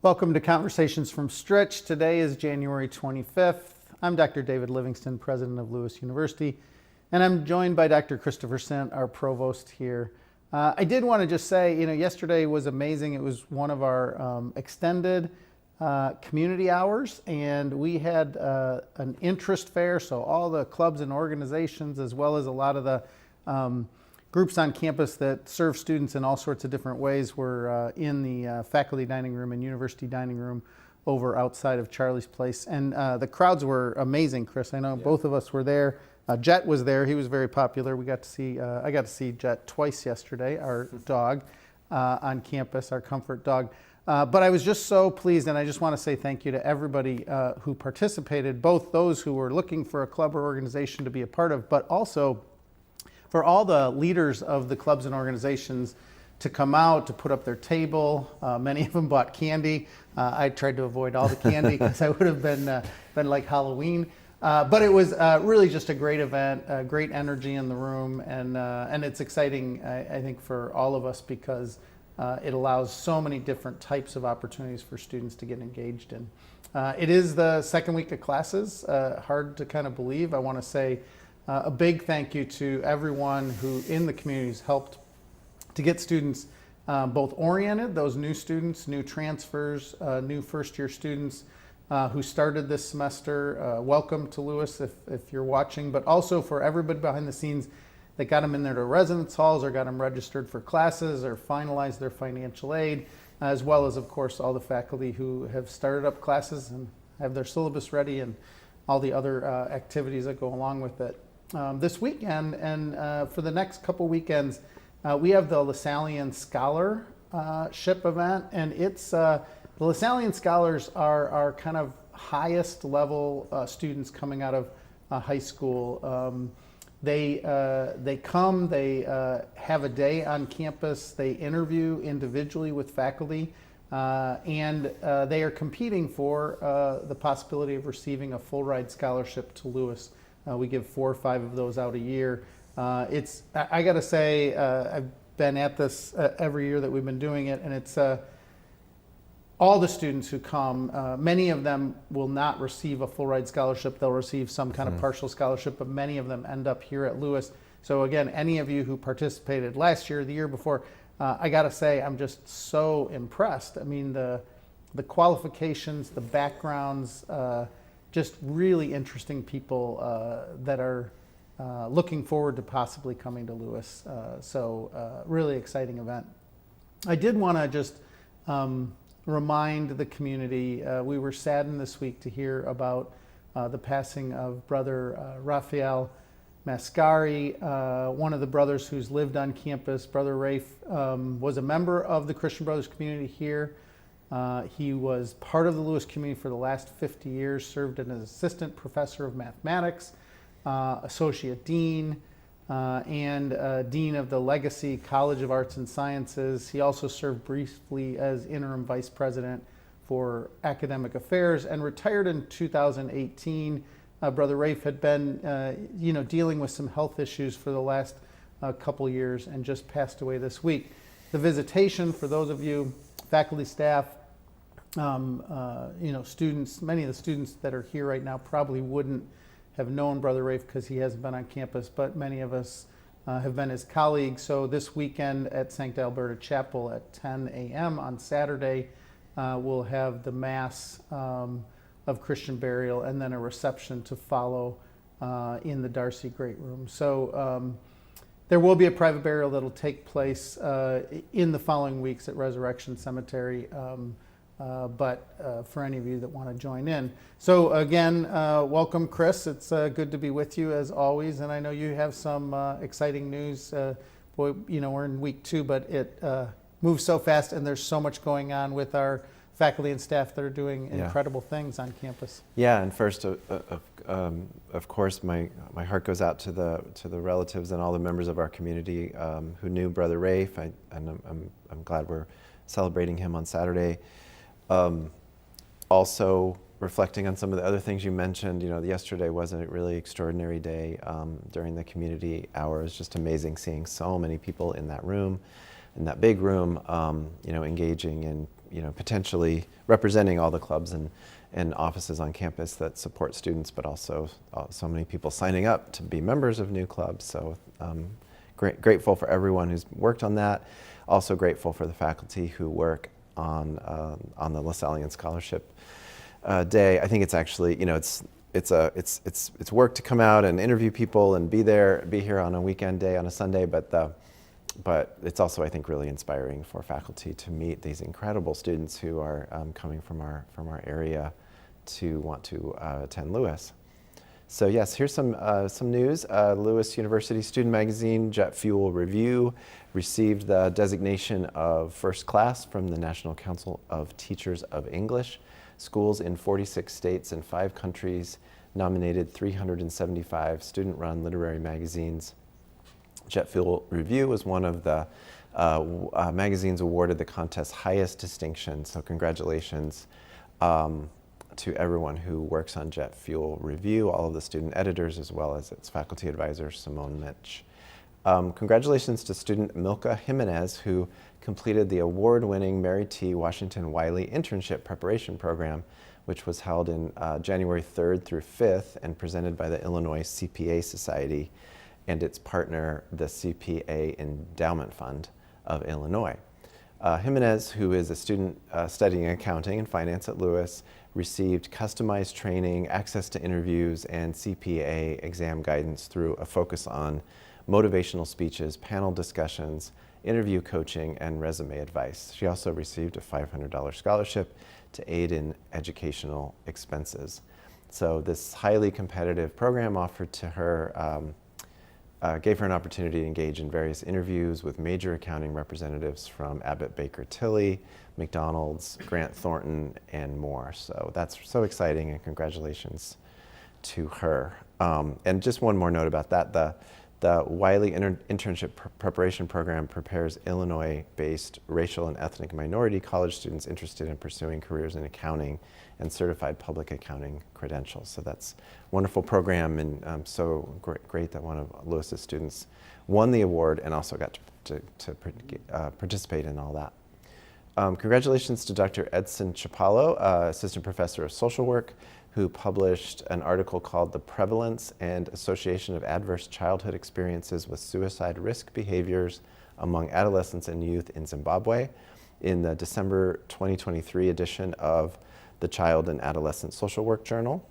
Welcome to Conversations from Stritch. Today is January 25th. I'm Dr. David Livingston, president of Lewis University, and I'm joined by Dr. Christopher Sant, our provost here. I did want to just say, yesterday was amazing. It was one of our extended community hours, and we had an interest fair, so all the clubs and organizations, as well as a lot of the groups on campus that serve students in all sorts of different ways were in the faculty dining room and university dining room over outside of Charlie's Place. And the crowds were amazing, Chris. I know both of us were there. Jet was there. He was very popular. We got to see, I got to see Jet twice yesterday, our dog on campus, our comfort dog. But I was just so pleased, and I just want to say thank you to everybody who participated, both those who were looking for a club or organization to be a part of, but also for all the leaders of the clubs and organizations to come out, to put up their table. Many of them bought candy. I tried to avoid all the candy because I would have been like Halloween. But it was really just a great event, great energy in the room, and it's exciting, I think, for all of us because it allows so many different types of opportunities for students to get engaged in. It is the second week of classes, hard to kind of believe. I want to say a big thank you to everyone who in the communities helped to get students both oriented, those new students, new transfers, new first-year students who started this semester. Welcome to Lewis if you're watching, but also for everybody behind the scenes that got them in their residence halls or got them registered for classes or finalized their financial aid, as well as, of course, all the faculty who have started up classes and have their syllabus ready and all the other activities that go along with it. This weekend and for the next couple weekends, we have the LaSallian Scholarship event, and it's the LaSallian Scholars are our kind of highest level students coming out of high school. They come, they have a day on campus, they interview individually with faculty, and they are competing for the possibility of receiving a full ride scholarship to Lewis. We give 4 or 5 of those out a year. I got to say, I've been at this every year that we've been doing it, and it's all the students who come, many of them will not receive a full ride scholarship. They'll receive some kind of partial scholarship, but many of them end up here at Lewis. So again, any of you who participated last year, the year before, I got to say, I'm just so impressed. I mean, the qualifications, the backgrounds, just really interesting people that are looking forward to possibly coming to Lewis. So really exciting event. I did want to just remind the community, we were saddened this week to hear about the passing of Brother Raphael Mascari, one of the brothers who's lived on campus. Brother Rafe was a member of the Christian Brothers community here. He was part of the Lewis community for the last 50 years, served as an assistant professor of mathematics, associate dean, and dean of the Legacy College of Arts and Sciences. He also served briefly as interim vice president for academic affairs and retired in 2018. Brother Rafe had been, dealing with some health issues for the last couple years and just passed away this week. The visitation, for those of you, faculty, staff, students, many of the students that are here right now probably wouldn't have known Brother Rafe because he hasn't been on campus, but many of us have been his colleagues. So this weekend at Sancta Alberta Chapel at 10 a.m. on Saturday, we'll have the Mass of Christian burial and then a reception to follow in the Darcy Great Room. So there will be a private burial that'll take place in the following weeks at Resurrection Cemetery, but for any of you that want to join in. So again, welcome, Chris. It's good to be with you as always, and I know you have some exciting news. We're in week 2, but it moves so fast, and there's so much going on with our faculty and staff that are doing incredible things on campus. Yeah, and first, of course, my heart goes out to the relatives and all the members of our community who knew Brother Rafe, and I'm glad we're celebrating him on Saturday. Also, reflecting on some of the other things you mentioned, yesterday was a really extraordinary day during the community hours. Just amazing seeing so many people in that room, in that big room, engaging in potentially representing all the clubs and offices on campus that support students, but also so many people signing up to be members of new clubs. So grateful for everyone who's worked on that. Also grateful for the faculty who work on the LaSallian Scholarship Day. I think it's actually, it's work to come out and interview people and be here on a weekend day, on a Sunday, but it's also, I think, really inspiring for faculty to meet these incredible students who are coming from our area to want to attend Lewis. So yes, here's some news. Lewis University student magazine Jet Fuel Review received the designation of first class from the National Council of Teachers of English. Schools in 46 states and 5 countries nominated 375 student-run literary magazines. Jet Fuel Review was one of the magazines awarded the contest's highest distinction, so congratulations to everyone who works on Jet Fuel Review, all of the student editors, as well as its faculty advisor, Simone Mitch. Congratulations to student Milka Jimenez, who completed the award-winning Mary T. Washington Wiley Internship Preparation Program, which was held in January 3rd through 5th and presented by the Illinois CPA Society and its partner, the CPA Endowment Fund of Illinois. Jimenez, who is a student studying accounting and finance at Lewis, received customized training, access to interviews, and CPA exam guidance through a focus on motivational speeches, panel discussions, interview coaching, and resume advice. She also received a $500 scholarship to aid in educational expenses. So this highly competitive program offered to her gave her an opportunity to engage in various interviews with major accounting representatives from Abbott Baker Tilly, McDonald's, Grant Thornton, and more. So that's so exciting, and congratulations to her. And just one more note about that. The Wiley Internship Preparation Program prepares Illinois-based racial and ethnic minority college students interested in pursuing careers in accounting and certified public accounting credentials. So that's a wonderful program, and so great that one of Lewis's students won the award and also got to participate in all that. Congratulations to Dr. Edson Chapalo, Assistant Professor of Social Work, who published an article called The Prevalence and Association of Adverse Childhood Experiences with Suicide Risk Behaviors Among Adolescents and Youth in Zimbabwe in the December 2023 edition of the Child and Adolescent Social Work Journal.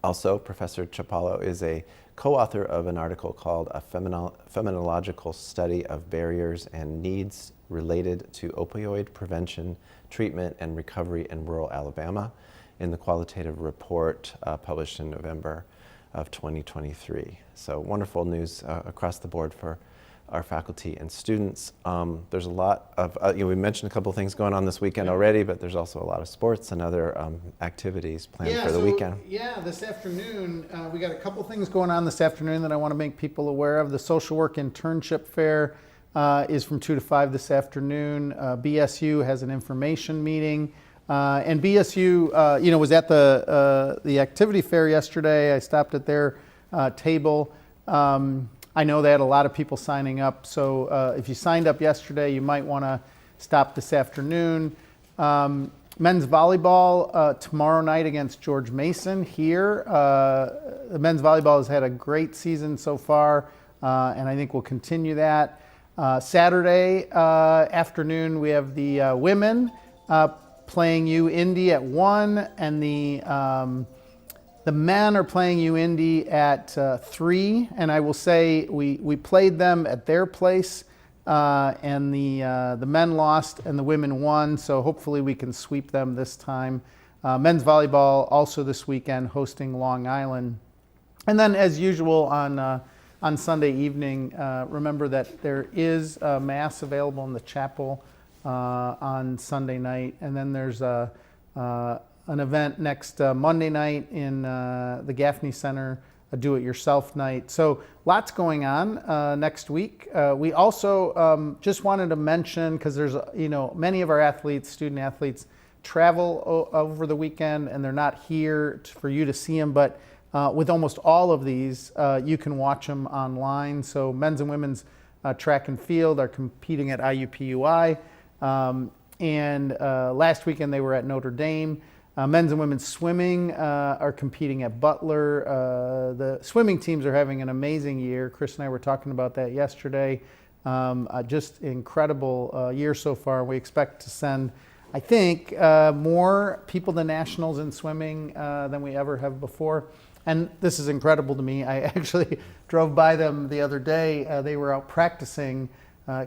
Also, Professor Chapalo is a co-author of an article called A Phenomenological Study of Barriers and Needs Related to Opioid Prevention, Treatment, and Recovery in Rural Alabama in the qualitative report published in November of 2023. So wonderful news across the board for our faculty and students. There's a lot of, we mentioned a couple things going on this weekend already, but there's also a lot of sports and other activities planned for the weekend. Yeah, this afternoon, we got a couple things going on this afternoon that I want to make people aware of. The Social Work Internship Fair is from 2 to 5 this afternoon. BSU has an information meeting. And BSU, was at the activity fair yesterday. I stopped at their table. I know they had a lot of people signing up, so if you signed up yesterday, you might want to stop this afternoon. Men's volleyball tomorrow night against George Mason here. The men's volleyball has had a great season so far, and I think we'll continue that. Saturday afternoon, we have the women playing U-Indy at 1, and the men are playing U-Indy at 3. And I will say we played them at their place, and the men lost and the women won. So hopefully we can sweep them this time. Men's volleyball also this weekend hosting Long Island. And then, as usual, on Sunday evening, remember that there is a mass available in the chapel on Sunday night, and then there's an event next Monday night in the Gaffney Center, a do-it-yourself night. So lots going on next week. We also just wanted to mention, because there's many of our athletes, student athletes, travel over the weekend, and they're not here for you to see them. But with almost all of these, you can watch them online. So men's and women's track and field are competing at IUPUI. And last weekend they were at Notre Dame. Men's and women's swimming are competing at Butler. The swimming teams are having an amazing year. Chris and I were talking about that yesterday. Just incredible year so far. We expect to send, I think, more people to nationals in swimming than we ever have before. And this is incredible to me. I actually drove by them the other day. They were out practicing,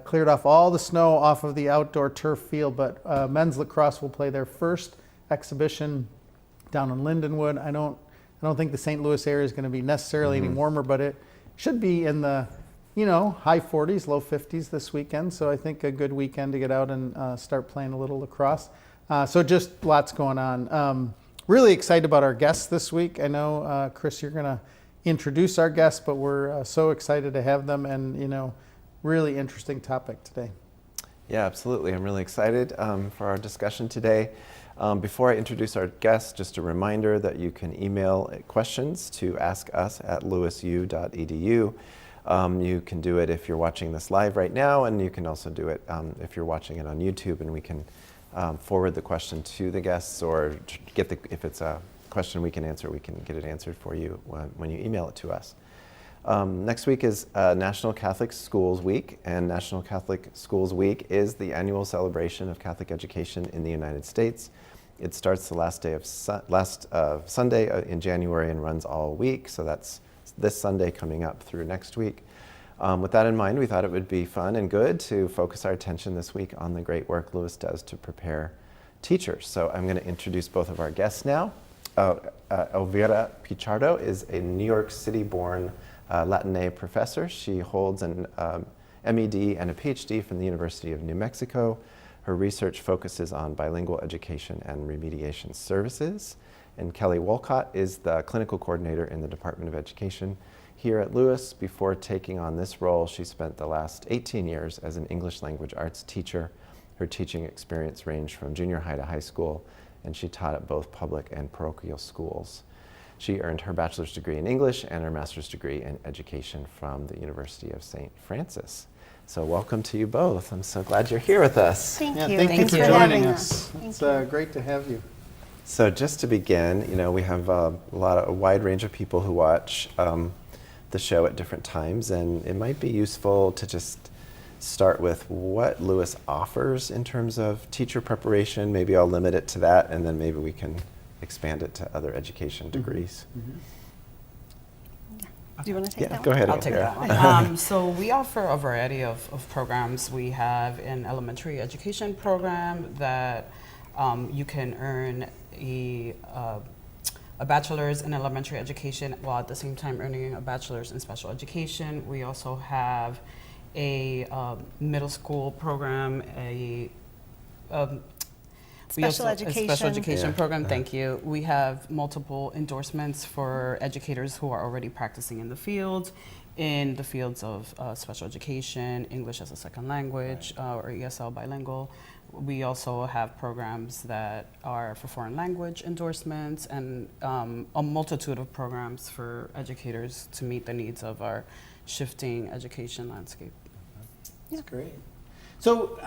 cleared off all the snow off of the outdoor turf field, but men's lacrosse will play their first exhibition down in Lindenwood. I don't think the St. Louis area is going to be necessarily any warmer, but it should be in the high 40s, low 50s this weekend. So I think a good weekend to get out and start playing a little lacrosse. So just lots going on. Really excited about our guests this week. I know, Chris, you're going to introduce our guests, but we're so excited to have them, and really interesting topic today. Yeah, absolutely. I'm really excited for our discussion today. Before I introduce our guests, just a reminder that you can email questions to askus@lewisu.edu. You can do it if you're watching this live right now, and you can also do it if you're watching it on YouTube, and we can forward the question to the guests, or if it's a question we can answer, we can get it answered for you when you email it to us. Next week is National Catholic Schools Week, and National Catholic Schools Week is the annual celebration of Catholic education in the United States. It starts the last Sunday in January and runs all week, so that's this Sunday coming up through next week. With that in mind, we thought it would be fun and good to focus our attention this week on the great work Lewis does to prepare teachers. So I'm going to introduce both of our guests now. Elvira Pichardo is a New York City-born Latin A professor. She holds an MED and a PhD from the University of New Mexico. Her research focuses on bilingual education and remediation services. And Kelly Wolcott is the clinical coordinator in the Department of Education here at Lewis. Before taking on this role, she spent the last 18 years as an English language arts teacher. Her teaching experience ranged from junior high to high school, and she taught at both public and parochial schools. She earned her bachelor's degree in English and her master's degree in education from the University of St. Francis. So welcome to you both. I'm so glad you're here with us. Thank you. Thank you Thanks for for joining having us. It's Thank you. great to have you. So just to begin, we have a wide range of people who watch the show at different times, and it might be useful to just start with what Lewis offers in terms of teacher preparation. Maybe I'll limit it to that, and then maybe we can expand it to other education degrees. Do you want to take that Go one? ahead. I'll take Elvira. that one. So we offer a variety of programs. We have an elementary education program that you can earn a bachelor's in elementary education while at the same time earning a bachelor's in special education. We also have a middle school program, Special a education. special education Yeah. program. Thank you. We have multiple endorsements for educators who are already practicing in the fields of special education, English as a second language, or ESL bilingual. We also have programs that are for foreign language endorsements, and a multitude of programs for educators to meet the needs of our shifting education landscape. That's great. So,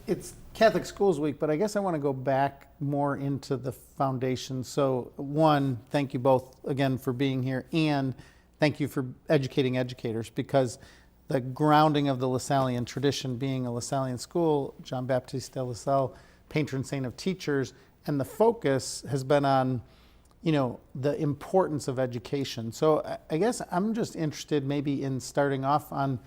it's Catholic Schools Week, but I guess I want to go back more into the foundation. So, one, thank you both again for being here, and thank you for educating educators, because the grounding of the Lasallian tradition, being a Lasallian school, John Baptiste de La Salle, patron saint of teachers, and the focus has been on, the importance of education. So I guess I'm just interested maybe in starting off on,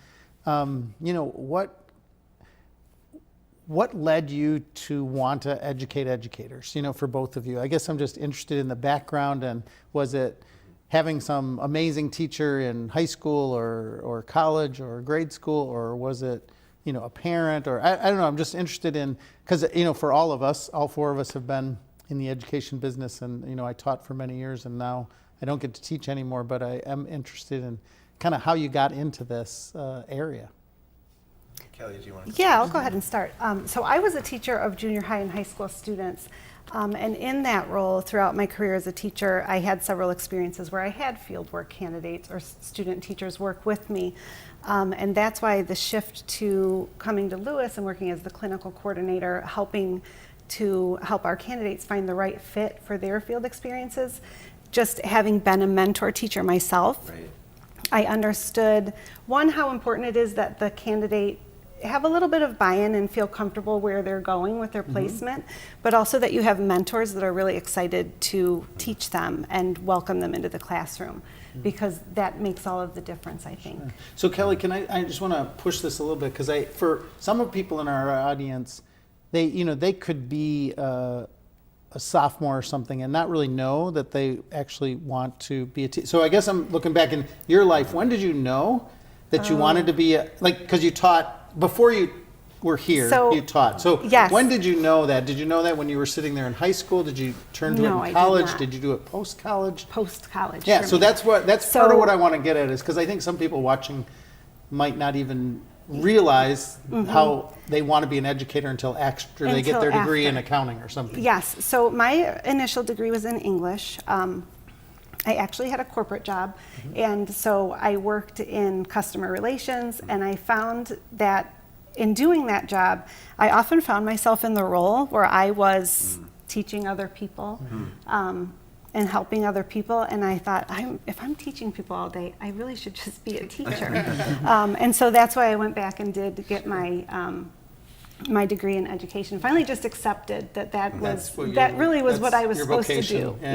what led you to want to educate educators, for both of you? I guess I'm just interested in the background, and was it having some amazing teacher in high school or college or grade school, or was it, a parent, or I don't know, I'm just interested in, because, for all of us, all four of us have been in the education business, and, I taught for many years, and now I don't get to teach anymore, but I am interested in kind of how you got into this area. Kelly, do you want to? Yeah, I'll go ahead and start. So I was a teacher of junior high and high school students And in that role, throughout my career as a teacher, I had several experiences where I had fieldwork candidates or student teachers work with me. And that's why the shift to coming to Lewis and working as the clinical coordinator, helping to help our candidates find the right fit for their field experiences. Just having been a mentor teacher myself, Right. I understood, one, how important it is that the candidate have a little bit of buy-in and feel comfortable where they're going with their placement, but also that you have mentors that are really excited to teach them and welcome them into the classroom, because that makes all of the difference, I think. So Kelly, I just want to push this a little bit, because for some of people in our audience, they could be a sophomore or something and not really know that they actually want to be a teacher. So I guess I'm looking back in your life. When did you know that you wanted to be because you taught before you were here? So, you taught. So yes. When did you know that? Did you know that when you were sitting there in high school? Did you turn to No, it I in did college? not. Did you do it post college? Post college. Yeah. So that's part of So- what I want to get at, is because I think some people watching might not even realize how they want to be an educator until after they get Until their degree in after. accounting or something. Yes, so my initial degree was in English. I actually had a corporate job, and so I worked in customer relations, and I found that in doing that job, I often found myself in the role where I was teaching other people and helping other people, and I thought, if I'm teaching people all day, I really should just be a teacher. And so that's why I went back and did get my degree in education. Finally just accepted that really was what I was your supposed vocation. to do.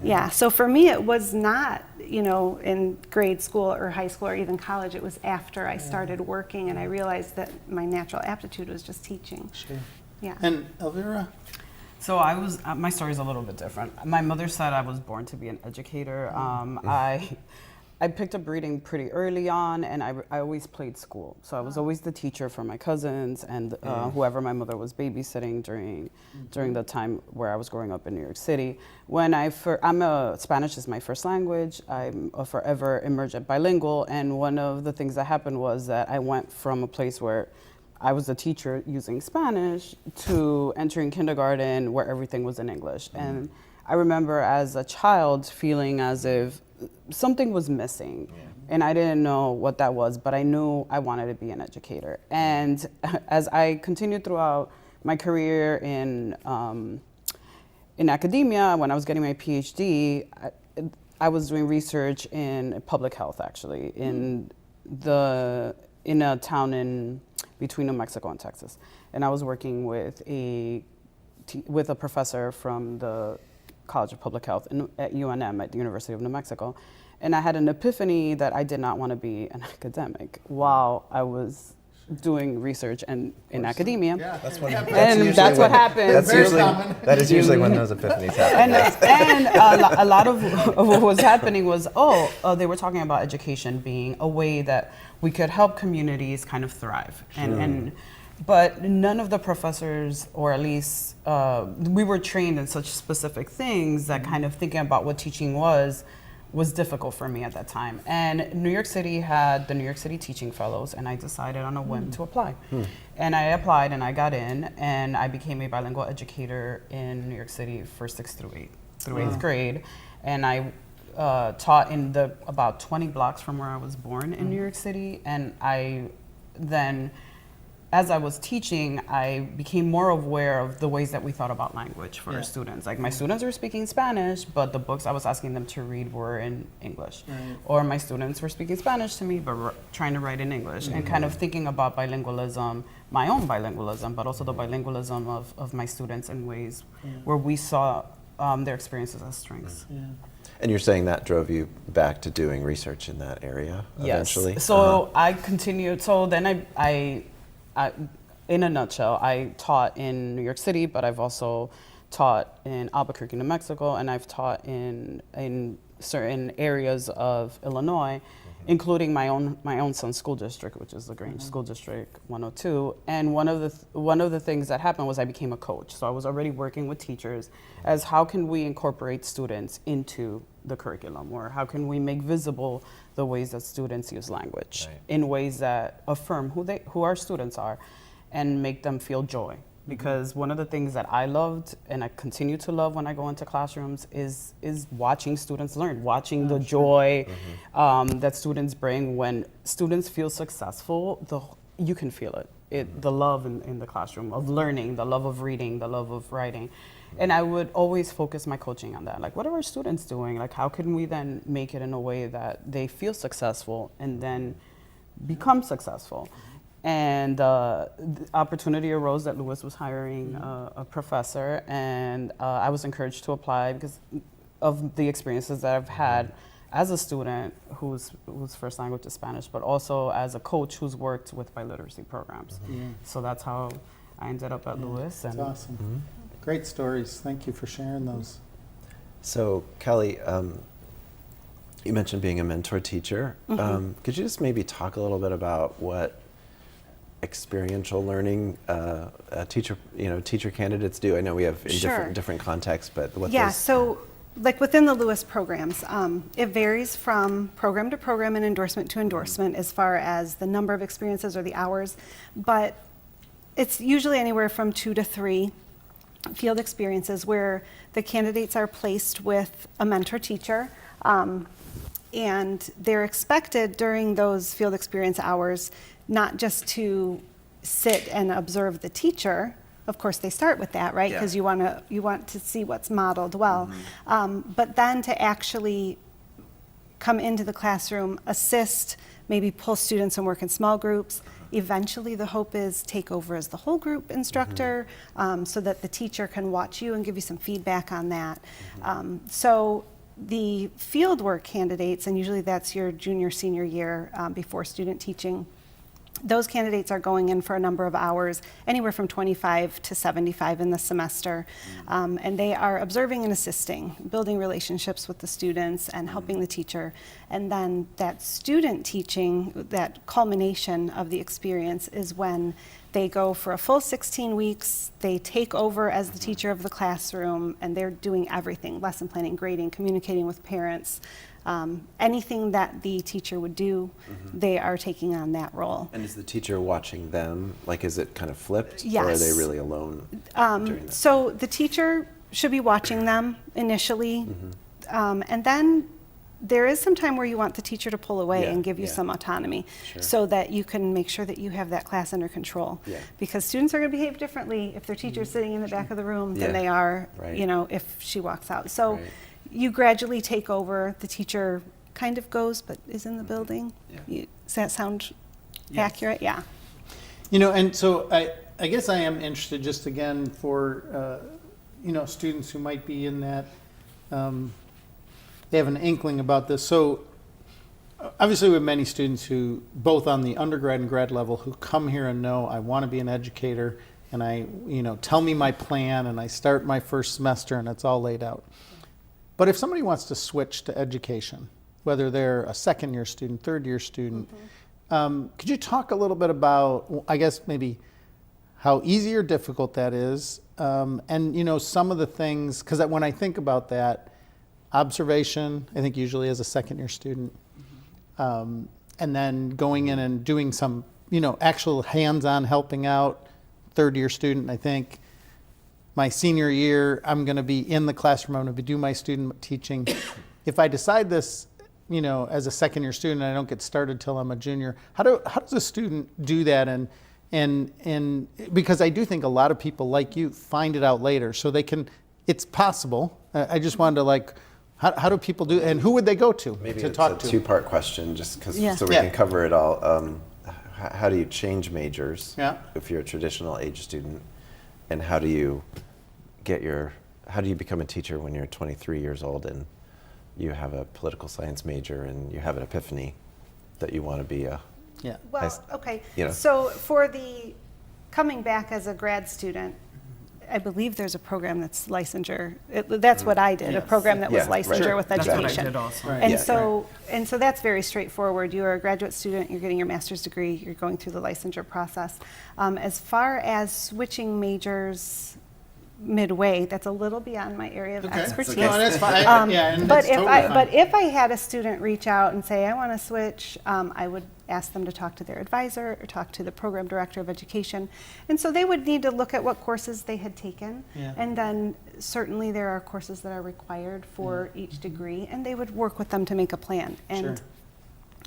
Yeah. So for me, it was not, in grade school or high school or even college. It was after I started working and I realized that my natural aptitude was just teaching. Sure. Yeah. And Elvira? So my story is a little bit different. My mother said I was born to be an educator. I picked up reading pretty early on, and I always played school. So I was always the teacher for my cousins and whoever my mother was babysitting during the time where I was growing up in New York City. Spanish is my first language. I'm a forever emergent bilingual, and one of the things that happened was that I went from a place where I was a teacher using Spanish to entering kindergarten where everything was in English. And I remember as a child feeling as if something was missing, and I didn't know what that was, but I knew I wanted to be an educator. And as I continued throughout my career in academia, when I was getting my PhD, I was doing research in public health, actually, in a town in between New Mexico and Texas. And I was working with a professor from the College of Public Health at UNM, at the University of New Mexico. And I had an epiphany that I did not want to be an academic while I was doing research and in academia. Yeah. That's what happens. That is usually when those epiphanies happen. And a lot of what was happening was, they were talking about education being a way that we could help communities kind of thrive. But none of the professors, or at least we were trained in such specific things that kind of thinking about what teaching was difficult for me at that time. And New York City had the New York City Teaching Fellows, and I decided on a whim to apply. And I applied and I got in, and I became a bilingual educator in New York City for 6th through 8th grade. And I taught in about 20 blocks from where I was born in New York City. And as I was teaching, I became more aware of the ways that we thought about language for our students. Like, my students were speaking Spanish, but the books I was asking them to read were in English. Right. Or my students were speaking Spanish to me, but trying to write in English. And kind of thinking about bilingualism, my own bilingualism, but also the bilingualism of my students in ways where we saw their experiences as strengths. And you're saying that drove you back to doing research in that area eventually? Yes. So I continued. So then I in a nutshell, I taught in New York City, but I've also taught in Albuquerque, New Mexico, and I've taught in certain areas of Illinois, including my own son's school district, which is LaGrange School District 102. And one of the things that happened was I became a coach. So I was already working with teachers as how can we incorporate students into the curriculum, or how can we make visible the ways that students use language in ways that affirm who our students are and make them feel joy because one of the things that I loved and I continue to love when I go into classrooms is watching students learn, watching the joy that students bring. When students feel successful, you can feel it. The love in the classroom of learning, the love of reading, the love of writing. And I would always focus my coaching on that. Like, what are our students doing? Like, how can we then make it in a way that they feel successful and then become successful? And the opportunity arose that Lewis was hiring a professor, and I was encouraged to apply because of the experiences that I've had as a student whose first language is Spanish, but also as a coach who's worked with biliteracy programs. So that's how I ended up at Lewis. That's And awesome. Great stories. Thank you for sharing those. So Kelly, you mentioned being a mentor teacher. Could you just maybe talk a little bit about what experiential learning teacher candidates do? I know we have in different contexts, but what those. So like within the Lewis programs, it varies from program to program and endorsement to endorsement as far as the number of experiences or the hours, but it's usually anywhere from 2 to 3 field experiences where the candidates are placed with a mentor teacher, and they're expected during those field experience hours not just to sit and observe the teacher. Of course, they start with that, right? Because you want to see what's modeled well, but then to actually come into the classroom, assist, maybe pull students and work in small groups. Eventually, the hope is take over as the whole group instructor, so that the teacher can watch you and give you some feedback on that. So the fieldwork candidates, and usually that's your junior, senior year before student teaching, those candidates are going in for a number of hours, anywhere from 25 to 75 in the semester, and they are observing and assisting, building relationships with the students and helping the teacher. And then that student teaching, that culmination of the experience is when they go for a full 16 weeks, they take over as the teacher of the classroom, and they're doing everything: lesson planning, grading, communicating with parents, anything that the teacher would do, they are taking on that role. And is the teacher watching them? Like, is it kind of flipped? Yes. Or are they really alone during that? So the teacher should be watching them initially, and then there is some time where you want the teacher to pull away and give you some autonomy, so that you can make sure that you have that class under control. Because students are going to behave differently if their teacher's sitting in the back of the room than they are, if she walks out. So you gradually take over. The teacher kind of goes, but is in the building. Does that sound accurate? Yeah. And so I guess I am interested, just again for students who might be in that, they have an inkling about this. So obviously we have many students who, both on the undergrad and grad level, who come here and know, I want to be an educator, and I, tell me my plan, and I start my first semester and it's all laid out. But if somebody wants to switch to education, whether they're a second year student, third year student, could you talk a little bit about, I guess, maybe how easy or difficult that is, and some of the things, because when I think about that, observation, I think usually as a second year student, and then going in and doing some, actual hands-on helping out, third year student, I think. My senior year, I'm going to be in the classroom, I'm going to do my student teaching. If I decide this, as a second year student, and I don't get started till I'm a junior, how does a student do that? And because I do think a lot of people like you find it out later, so they can, it's possible. I just wanted to how do people do, and who would they go to Maybe to talk it's to? a two-part question, just because so we can cover it all. How do you change majors if you're a traditional age student, and how do you become a teacher when you're 23 years old and you have a political science major and you have an epiphany that you want to be a Well, okay. So for the coming back as a grad student, I believe there's a program that's licensure. That's what I did, a program that was licensure with education. That's what I did also. And so that's very straightforward. You are a graduate student, you're getting your master's degree, you're going through the licensure process. As far as switching majors, midway. That's a little beyond my area of expertise. No, that's fine. And But that's if totally I fine. but if I had a student reach out and say I want to switch, I would ask them to talk to their advisor or talk to the program director of education, and so they would need to look at what courses they had taken, Yeah. and then certainly there are courses that are required for each degree, and they would work with them to make a plan. And Sure.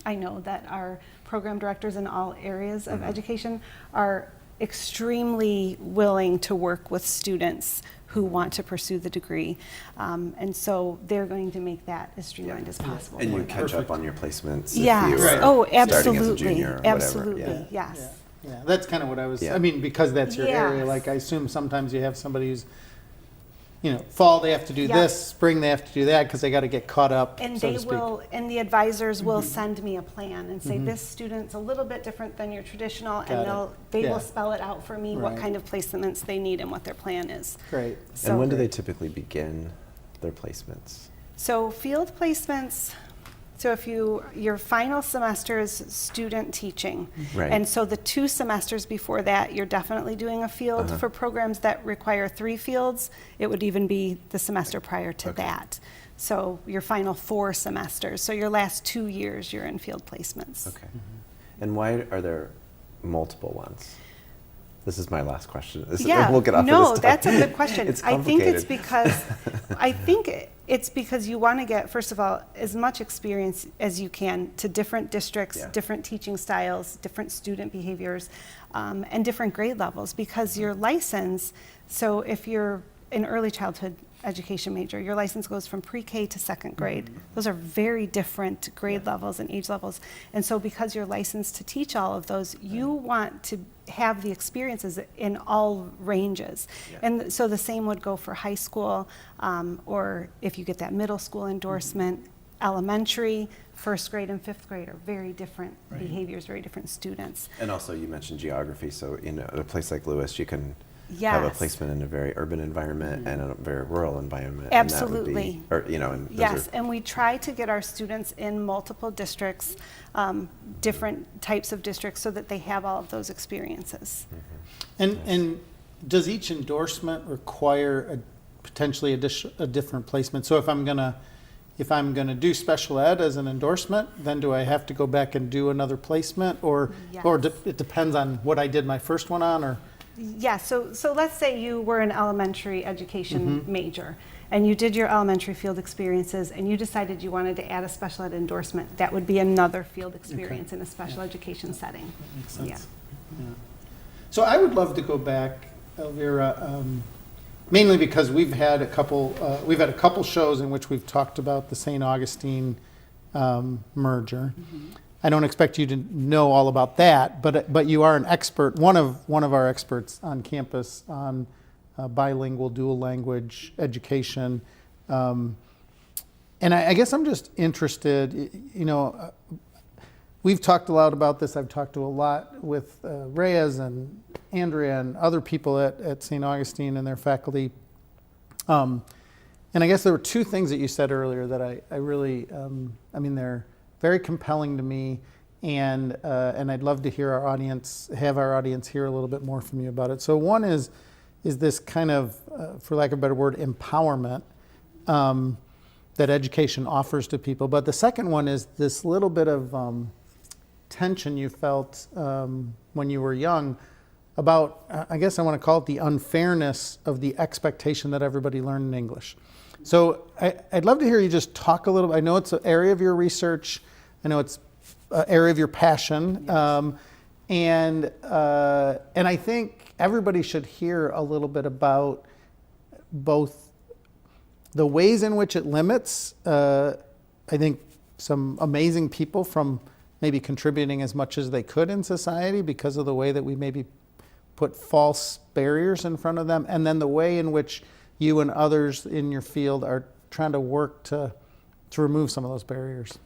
I know that our program directors in all areas of education are extremely willing to work with students who want to pursue the degree. And so they're going to make that as streamlined as possible. And you for them. catch up on your placements Yes. if you are Oh, starting as a absolutely. junior or whatever. Absolutely. Yeah. Yes. Yeah, that's kind of what I was, Yeah. I mean, because that's your area, Yes. like I assume sometimes you have somebody who's, fall they have to do Yeah. this, spring they have to do that because they got to get caught up, And so they to speak. will, and the advisors will send me a plan and say, this student's a little bit different than your traditional, Got and it. they Yeah. will spell it out for me, what Right. kind of placements they need and what their plan is. Great. And when do So- they typically begin their placements? So field placements, so if your final semester is student teaching. Right. And so the 2 semesters before that, you're definitely doing a field. For programs that require 3 fields, it would even be the semester prior to that. So your final 4 semesters. So your last 2 years, you're in field placements. Okay. And why are there multiple ones? This is my last question. Yeah, We'll get off no, of this that's a topic. good question. It's I think it's complicated. because you want to get, first of all, as much experience as you can to different districts, Yeah. different teaching styles, different student behaviors, and different grade levels. Because your license, so if you're an early childhood education major, your license goes from pre-K to 2nd grade. Those are very different grade levels and age levels. And so because you're licensed to teach all of those, you want to have the experiences in all ranges. Yeah. And so the same would go for high school, or if you get that middle school endorsement, elementary, 1st grade and 5th grade are very different behaviors, very different students. And also you mentioned geography, so in a place like Lewis, you can have a Yes. placement in a very urban environment and a very rural environment. And that would Absolutely. be, or, and those Yes, are- and we try to get our students in multiple districts, different types of districts, so that they have all of those experiences. And does each endorsement require potentially a different placement? So if I'm gonna do special ed as an endorsement, then do I have to go back and do another placement, or Yes. it depends on what I did my first one on, or? Yeah, so let's say you were an elementary education major, and you did your elementary field experiences, and you decided you wanted to add a special ed endorsement. That would be another field experience in a special education setting. Makes sense. Yeah. Yeah. So I would love to go back, Elvira, mainly because we've had a couple shows in which we've talked about the St. Augustine merger. I don't expect you to know all about that, but you are an expert, one of our experts on campus on bilingual dual language education. And I guess I'm just interested, we've talked a lot about this. I've talked to a lot with Reyes and Andrea and other people at St. Augustine and their faculty. And I guess there were 2 things that you said earlier that I really, they're very compelling to me, and I'd love to have our audience hear a little bit more from you about it. So one is this kind of, for lack of a better word, empowerment that education offers to people. But the second one is this little bit of tension you felt when you were young about, I guess I want to call it the unfairness of the expectation that everybody learn in English. So I'd love to hear you just talk a little. I know it's an area of your research. I know it's an area of your passion. Yes. And I think everybody should hear a little bit about both the ways in which it limits, I think, some amazing people from maybe contributing as much as they could in society because of the way that we maybe put false barriers in front of them, and then the way in which you and others in your field are trying to work to remove some of those barriers.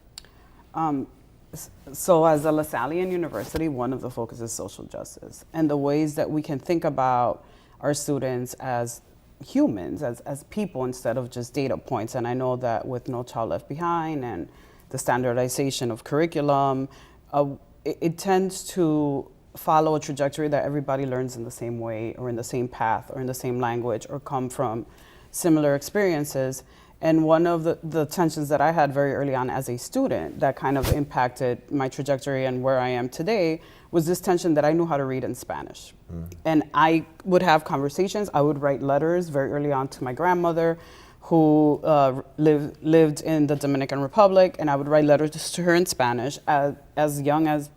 So as a LaSallian University, one of the focuses is social justice and the ways that we can think about our students as humans, as people, instead of just data points. And I know that with No Child Left Behind and the standardization of curriculum, it tends to follow a trajectory that everybody learns in the same way or in the same path or in the same language or come from similar experiences. And one of the tensions that I had very early on as a student that kind of impacted my trajectory and where I am today was this tension that I knew how to read in Spanish. And I would have conversations, I would write letters very early on to my grandmother who lived in the Dominican Republic, and I would write letters to her in Spanish. As young as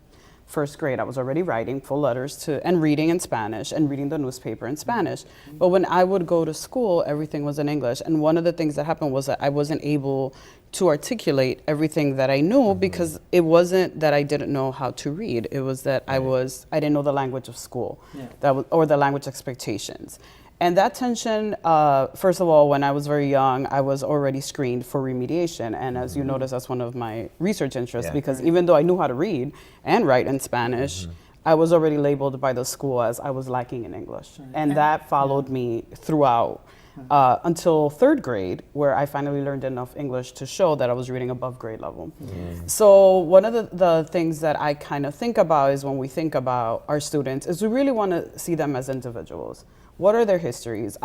first grade, I was already writing full letters and reading in Spanish and reading the newspaper in Spanish. But when I would go to school, everything was in English. And one of the things that happened was that I wasn't able to articulate everything that I knew because it wasn't that I didn't know how to read. It was that I didn't know the language of school, or the language expectations. And that tension, first of all, when I was very young, I was already screened for remediation. And as you notice, that's one of my research interests, because even though I knew how to read and write in Spanish, I was already labeled by the school as I was lacking in English. And that followed me throughout until third grade, where I finally learned enough English to show that I was reading above grade level. So one of the things that I kind of think about is when we think about our students is we really want to see them as individuals. What are their histories?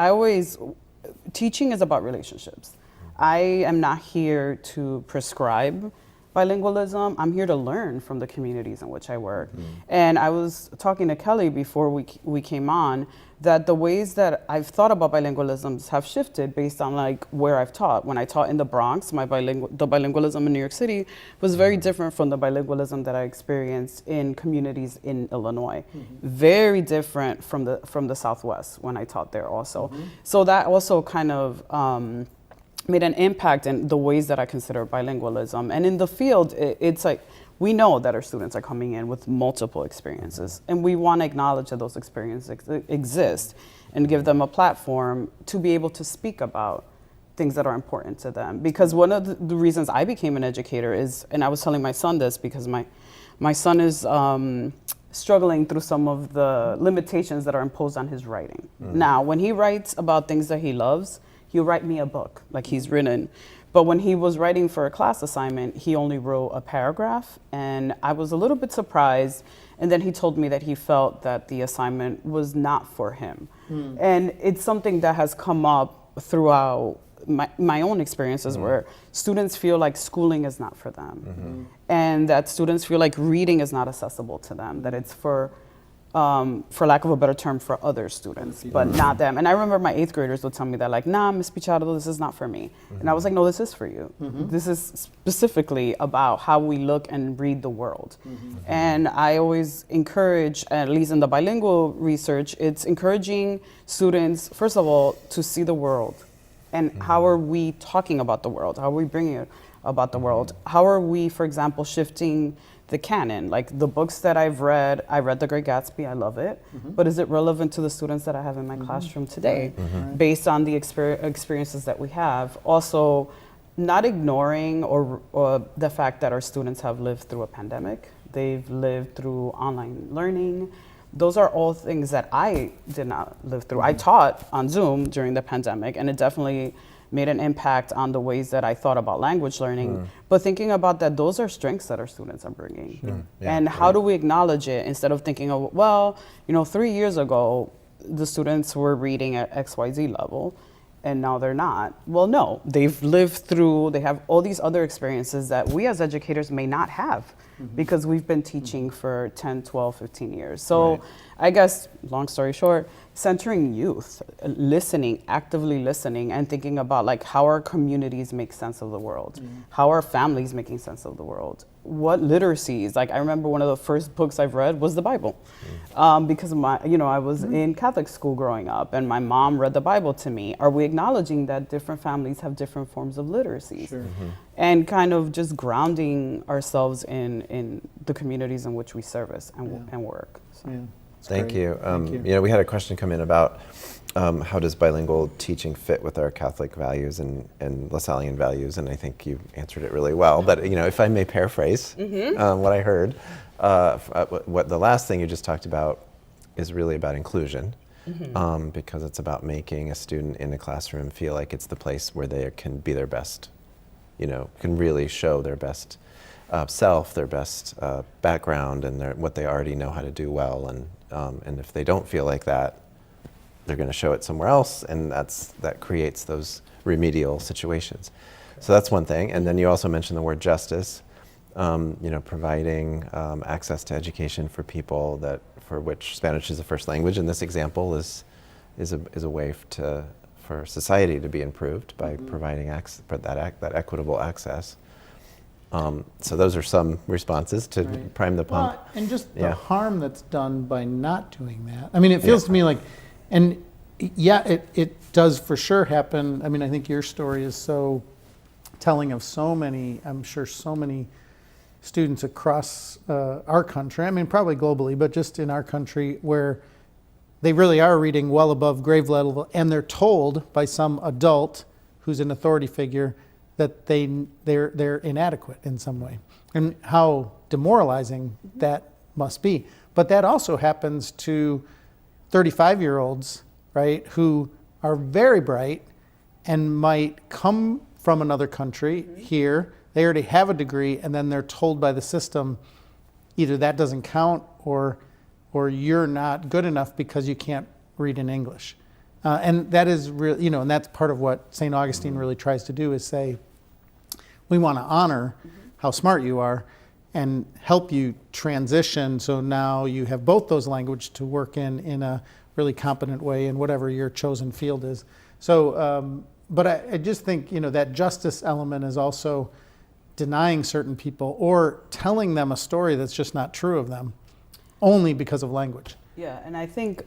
Teaching is about relationships. I am not here to prescribe bilingualism. I'm here to learn from the communities in which I work. And I was talking to Kelly before we came on that the ways that I've thought about bilingualisms have shifted based on like where I've taught. When I taught in the Bronx, the bilingualism in New York City was very different from the bilingualism that I experienced in communities in Illinois. Very different from the Southwest when I taught there also. So that also kind of made an impact in the ways that I consider bilingualism. And in the field, it's like, we know that our students are coming in with multiple experiences, and we want to acknowledge that those experiences exist and give them a platform to be able to speak about things that are important to them. Because one of the reasons I became an educator is, and I was telling my son this because my son is struggling through some of the limitations that are imposed on his writing. Now, when he writes about things that he loves, he'll write me a book like he's written. But when he was writing for a class assignment, he only wrote a paragraph, and I was a little bit surprised. And then he told me that he felt that the assignment was not for him. And it's something that has come up throughout my own experiences where students feel like schooling is not for them. And that students feel like reading is not accessible to them, that it's for lack of a better term, for other students, but not them. And I remember my 8th graders would tell me that, like, nah, Ms. Pichardo, this is not for me. And I was like, no, this is for you. This is specifically about how we look and read the world. And I always encourage, at least in the bilingual research, it's encouraging students, first of all, to see the world. And how are we talking about the world? How are we bringing it about the world? How are we, for example, shifting the canon? Like the books that I read The Great Gatsby, I love it, but is it relevant to the students that I have in my classroom today based on the experiences that we have? Also, not ignoring or the fact that our students have lived through a pandemic, they've lived through online learning. Those are all things that I did not live through. I taught on Zoom during the pandemic, and it definitely made an impact on the ways that I thought about language learning. But thinking about that, those are strengths that our students are bringing. And how do we acknowledge it instead of thinking of, well, 3 years ago, the students were reading at XYZ level, and now they're not. Well, no, they have all these other experiences that we as educators may not have because we've been teaching for 10, 12, 15 years. So I guess, long story short, centering youth, actively listening and thinking about like how our communities make sense of the world, how our families making sense of the world, what literacies, like I remember one of the first books I've read was the Bible, because I was in Catholic school growing up and my mom read the Bible to me. Are we acknowledging that different families have different forms of literacies? And kind of just grounding ourselves in the communities in which we service and work. So. Thank you. We had a question come in about how does bilingual teaching fit with our Catholic values and LaSallian values, and I think you answered it really well. But if I may paraphrase what I heard, what the last thing you just talked about is really about inclusion, because it's about making a student in a classroom feel like it's the place where they can be their best, can really show their best self, their best background, and what they already know how to do well. And if they don't feel like that, they're going to show it somewhere else, and that creates those remedial situations. So that's one thing. And then you also mentioned the word justice. Providing access to education for people for which Spanish is a first language. In this example, is a way for society to be improved by providing that equitable access. So those are some responses to prime the pump. Well, and just the harm that's done by not doing that. I mean, it feels to me like, and it does for sure happen. I mean, I think your story is so telling of so many students across our country, I mean, probably globally, but just in our country, where they really are reading well above grade level, and they're told by some adult who's an authority figure that they're inadequate in some way, and how demoralizing that must be. But that also happens to 35-year-olds, right, who are very bright and might come from another country here. They already have a degree, and then they're told by the system, either that doesn't count or you're not good enough because you can't read in English. And that is really, and that's part of what St. Augustine really tries to do, is say, we want to honor how smart you are and help you transition, so now you have both those languages to work in a really competent way in whatever your chosen field is. So, but I just think, that justice element is also denying certain people or telling them a story that's just not true of them, only because of language. Yeah, and I think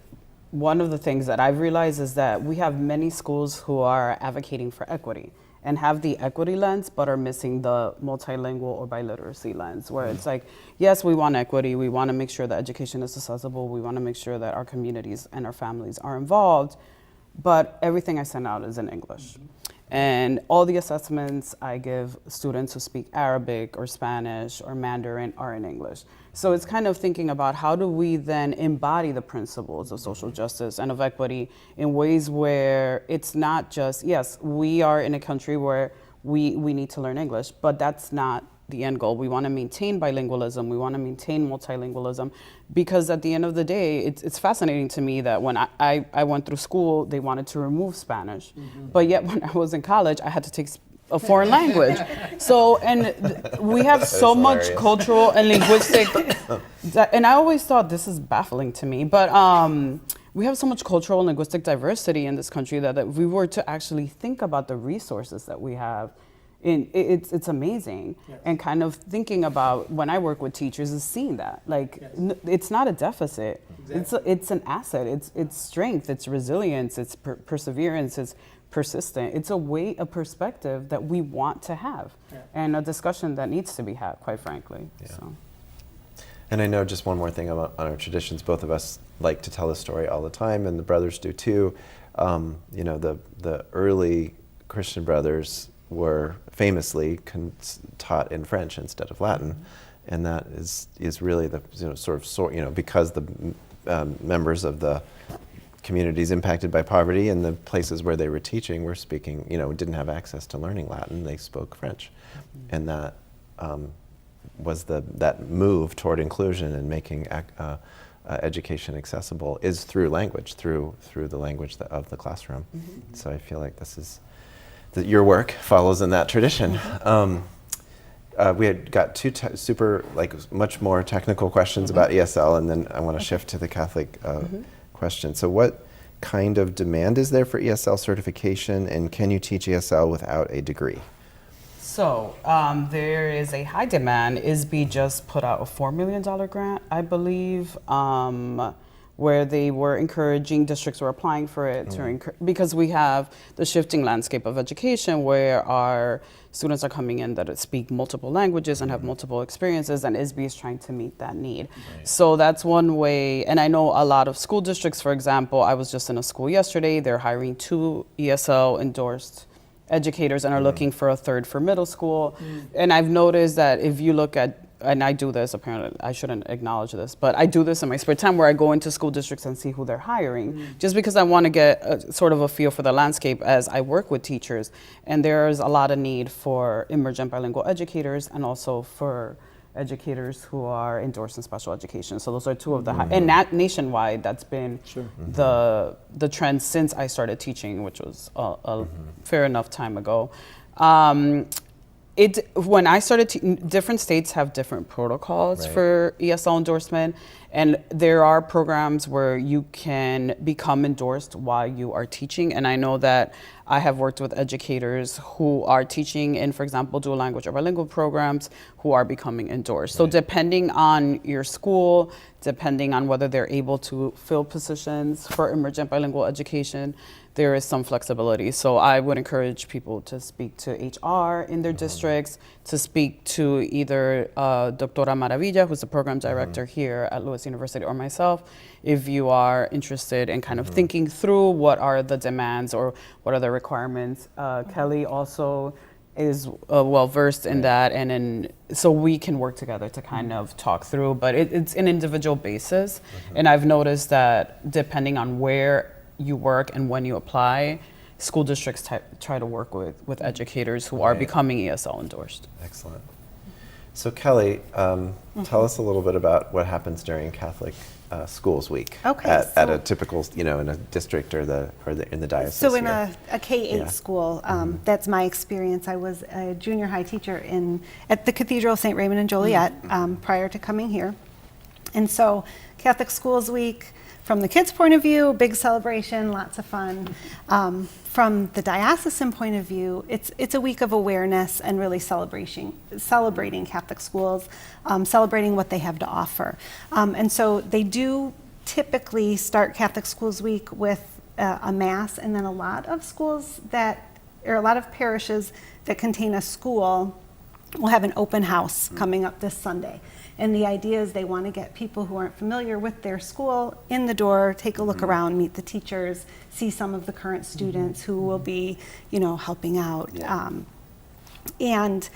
one of the things that I've realized is that we have many schools who are advocating for equity and have the equity lens, but are missing the multilingual or biliteracy lens, where it's like, yes, we want equity, we want to make sure that education is accessible, we want to make sure that our communities and our families are involved, but everything I send out is in English. And all the assessments I give students who speak Arabic or Spanish or Mandarin are in English. So it's kind of thinking about, how do we then embody the principles of social justice and of equity in ways where it's not just, yes, we are in a country where we need to learn English, but that's not the end goal. We want to maintain bilingualism. We want to maintain multilingualism, because at the end of the day, it's fascinating to me that when I went through school, they wanted to remove Spanish, but yet when I was in college, I had to take a foreign language. So, and we have so much cultural and linguistic, and I always thought this is baffling to me, but we have so much cultural and linguistic diversity in this country that if we were to actually think about the resources that we have, it's amazing. Yes. And kind of thinking about, when I work with teachers, is seeing that, like, it's not a deficit. Exactly. It's an asset. It's strength. It's resilience. It's perseverance. It's persistent. It's a perspective that we want to have, and a discussion that needs to be had, quite frankly. Yeah. So. And I know, just one more thing on our traditions, both of us like to tell the story all the time, and the brothers do too. The early Christian brothers were famously taught in French instead of Latin, and that is really the because the members of the communities impacted by poverty and the places where they were teaching were speaking, didn't have access to learning Latin, they spoke French, and that was that move toward inclusion and making education accessible is through language, through the language of the classroom. So I feel like that your work follows in that tradition. We had got two much more technical questions about ESL, and then I want to shift to the Catholic question. So what kind of demand is there for ESL certification, and can you teach ESL without a degree? So there is a high demand. ISB just put out a $4 million grant, I believe, where they were encouraging, districts were applying for it because we have the shifting landscape of education where our students are coming in that speak multiple languages and have multiple experiences, and ISB is trying to meet that need. Right. So that's one way, and I know a lot of school districts, for example, I was just in a school yesterday, they're hiring 2 ESL endorsed educators and are looking for a third for middle school. And I've noticed that if you look at and I do this, apparently I shouldn't acknowledge this, but I do this in my spare time where I go into school districts and see who they're hiring, just because I want to get sort of a feel for the landscape as I work with teachers. And there's a lot of need for emergent bilingual educators and also for educators who are endorsed in special education. So those are two of the and nationwide, that's been the trend since I started teaching, which was a fair enough time ago. When I started, different states have different protocols for ESL endorsement, and there are programs where you can become endorsed while you are teaching. And I know that I have worked with educators who are teaching in, for example, dual language or bilingual programs who are becoming endorsed. So depending on your school, depending on whether they're able to fill positions for emergent bilingual education, there is some flexibility. So I would encourage people to speak to HR in their districts, to speak to either Doctora Maravilla, who's the program director here at Lewis University, or myself, if you are interested in kind of thinking through what are the demands or what are the requirements. Kelly also is well versed in that, and so we can work together to kind of talk through, but it's an individual basis. And I've noticed that depending on where you work and when you apply, school districts try to work with educators who are becoming ESL endorsed. Excellent. So Kelly, tell us a little bit about what happens during Catholic Schools Week at a typical, in a district or in the diocese. So in here. a K-8 school, that's my experience. I was a junior high teacher at the Cathedral of St. Raymond in Joliet prior to coming here. And so Catholic Schools Week, from the kids' point of view, big celebration, lots of fun. From the diocesan point of view, it's a week of awareness and really celebrating Catholic schools, celebrating what they have to offer. And so they do typically start Catholic Schools Week with a mass, and then a lot of parishes that contain a school will have an open house coming up this Sunday. And the idea is they want to get people who aren't familiar with their school in the door, take a look around, meet the teachers, see some of the current students who will be, helping out. And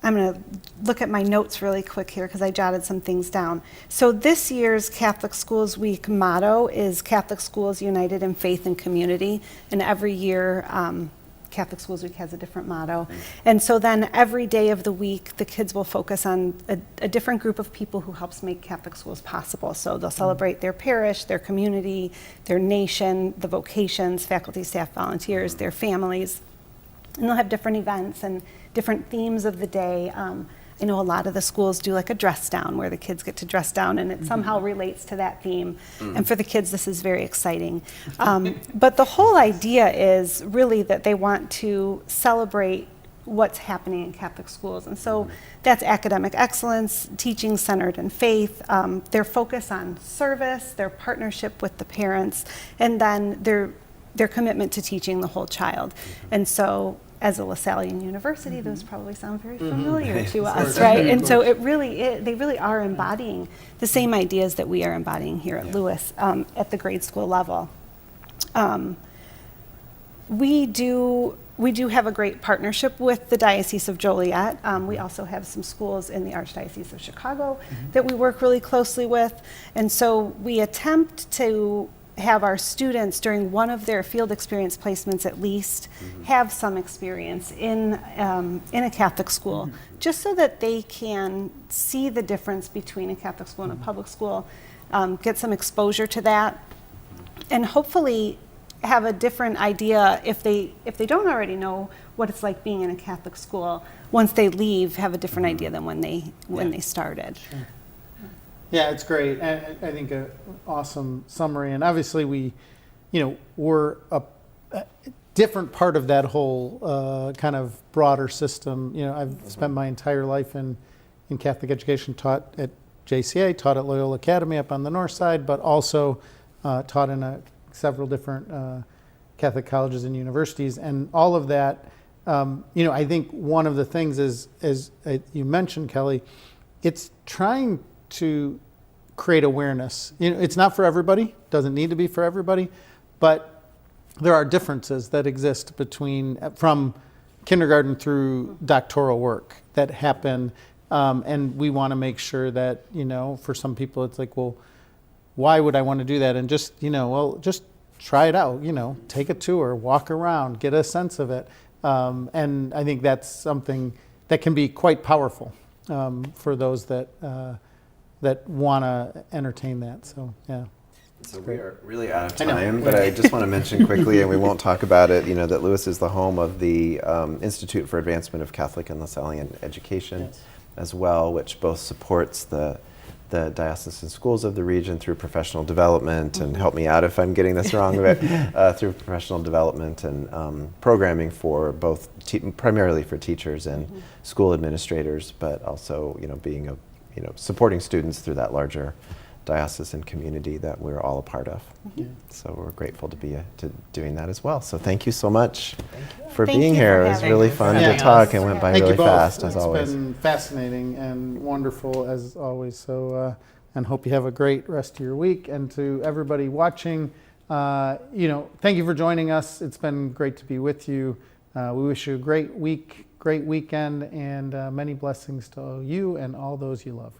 I'm going to look at my notes really quick here because I jotted some things down. So this year's Catholic Schools Week motto is Catholic Schools United in Faith and Community. And every year, Catholic Schools Week has a different motto. And so then every day of the week, the kids will focus on a different group of people who helps make Catholic schools possible. So they'll celebrate their parish, their community, their nation, the vocations, faculty, staff, volunteers, their families. And they'll have different events and different themes of the day. I know a lot of the schools do like a dress down where the kids get to dress down, and it somehow relates to that theme. And for the kids, this is very exciting. But the whole idea is really that they want to celebrate what's happening in Catholic schools. And so that's academic excellence, teaching centered in faith, their focus on service, their partnership with the parents, and then their commitment to teaching the whole child. And so as a LaSallian University, those probably sound very familiar to us, right? And so they really are embodying the same ideas that we are embodying here at Lewis at the grade school level. We do have a great partnership with the Diocese of Joliet. We also have some schools in the Archdiocese of Chicago that we work really closely with. And so we attempt to have our students during one of their field experience placements at least have some experience in a Catholic school, just so that they can see the difference between a Catholic school and a public school, get some exposure to that, and hopefully have a different idea if they don't already know what it's like being in a Catholic school. Once they leave, have a different idea than when they started. Sure. Yeah, it's great. I think an awesome summary. And obviously we're a different part of that whole kind of broader system. I've spent my entire life in Catholic education, taught at JCA, taught at Loyola Academy up on the north side, but also taught in several different Catholic colleges and universities. And all of that, I think one of the things is, as you mentioned, Kelly, it's trying to create awareness. It's not for everybody, doesn't need to be for everybody, but there are differences that exist from kindergarten through doctoral work that happen And we want to make sure that, for some people it's like, well, why would I want to do that? And just, just try it out, take a tour, walk around, get a sense of it. And I think that's something that can be quite powerful for those that want to entertain that. So, yeah. So we are really out of time, but I just want to mention quickly, and we won't talk about it, that Lewis is the home of the Institute for Advancement of Catholic and Lasallian Education as well, which both supports the diocesan schools of the region through professional development, and help me out if I'm getting this wrong, but through professional development and programming for both, primarily for teachers and school administrators, but also, being supporting students through that larger diocesan community that we're all a part of. So we're grateful to be to doing that as well. So thank you so much for Thank being you here. for It was having really us. fun Yeah. to talk and went by Thank really you both. fast as always. It's been fascinating and wonderful as always. So, and hope you have a great rest of your week. And to everybody watching, thank you for joining us. It's been great to be with you. We wish you a great week, great weekend, and many blessings to you and all those you love.